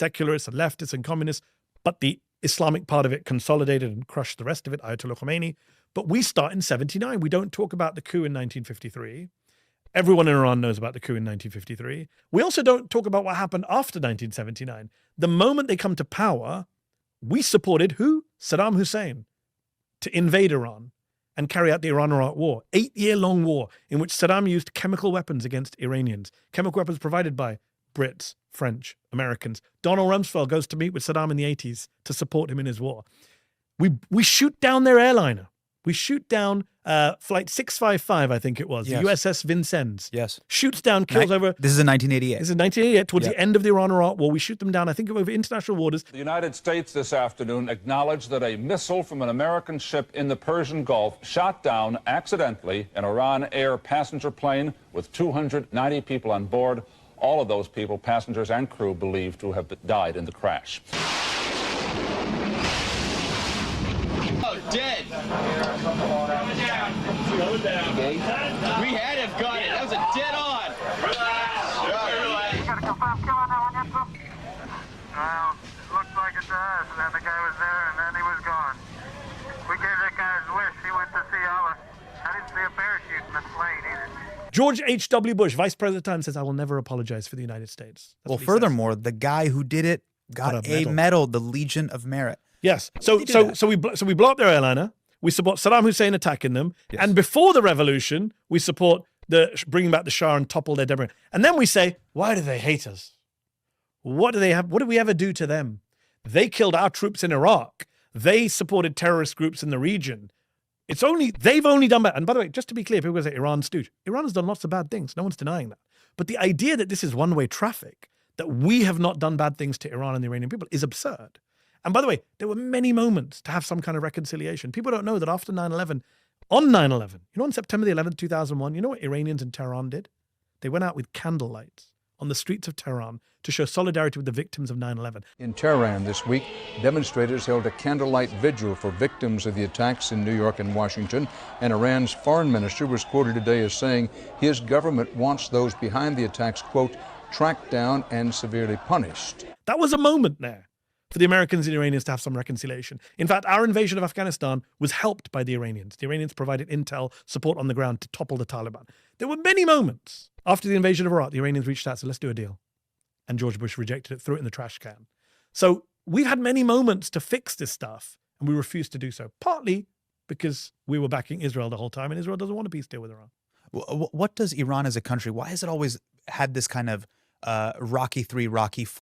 secularists and leftists and communists, but the Islamic part of it consolidated and crushed the rest of it, Ayatollah Khomeini. But we start in 79. We don't talk about the coup in 1953. Everyone in Iran knows about the coup in 1953. We also don't talk about what happened after 1979. The moment they come to power, we supported who? Saddam Hussein to invade Iran and carry out the Iran-Iraq war, 8-year-long war in which Saddam used chemical weapons against Iranians, chemical weapons provided by Brits, French, Americans. Donald Rumsfeld goes to meet with Saddam in the 80s to support him in his war. We shoot down their airliner. We shoot down flight 655, I think it was, yes. the USS Vincennes. Yes. Shoots down, kills over... This is in 1988. This is 1988, towards the end of the Iran-Iraq war. We shoot them down, I think, over international waters. The United States this afternoon acknowledged that a missile from an American ship in the Persian Gulf shot down accidentally an Iran Air passenger plane with 290 people on board. All of those people, passengers and crew, believed to have died in the crash. Oh, dead. We had him, got it. That was a dead on. Relax. You gotta confirm kill on that one yet, bro? Well, looks like it to us, and then the guy was there, and then he was gone. We gave that guy his wish. He went to see Allah. I didn't see a parachute in the plane either. George H.W. Bush, Vice President at the time, says, I will never apologize for the United States. Well, furthermore, the guy who did it got a medal, the Legion of Merit. Yes. So we blow up their airliner. We support Saddam Hussein attacking them. Yes. And before the revolution, we support bringing back the Shah and topple their democracy. And then we say, why do they hate us? What do they have? What did we ever do to them? They killed our troops in Iraq. They supported terrorist groups in the region. They've only done bad. And by the way, just to be clear, people say Iran stooge. Iran has done lots of bad things. No one's denying that. But the idea that this is one-way traffic, that we have not done bad things to Iran and the Iranian people is absurd. And by the way, there were many moments to have some kind of reconciliation. People don't know that after 9/11, on 9/11, on September the 11th, 2001, you know what Iranians in Tehran did? They went out with candlelights on the streets of Tehran to show solidarity with the victims of 9/11. In Tehran this week, demonstrators held a candlelight vigil for victims of the attacks in New York and Washington, and Iran's foreign minister was quoted today as saying his government wants those behind the attacks, quote, tracked down and severely punished. That was a moment there for the Americans and Iranians to have some reconciliation. In fact, our invasion of Afghanistan was helped by the Iranians. The Iranians provided intel support on the ground to topple the Taliban. There were many moments after the invasion of Iraq, the Iranians reached out and said, let's do a deal. And George Bush rejected it, threw it in the trash can. So we've had many moments to fix this stuff, and we refused to do so, partly because we were backing Israel the whole time, and Israel doesn't want a peace deal with Iran. What does Iran as a country, why has it always had this kind of Rocky III, Rocky IV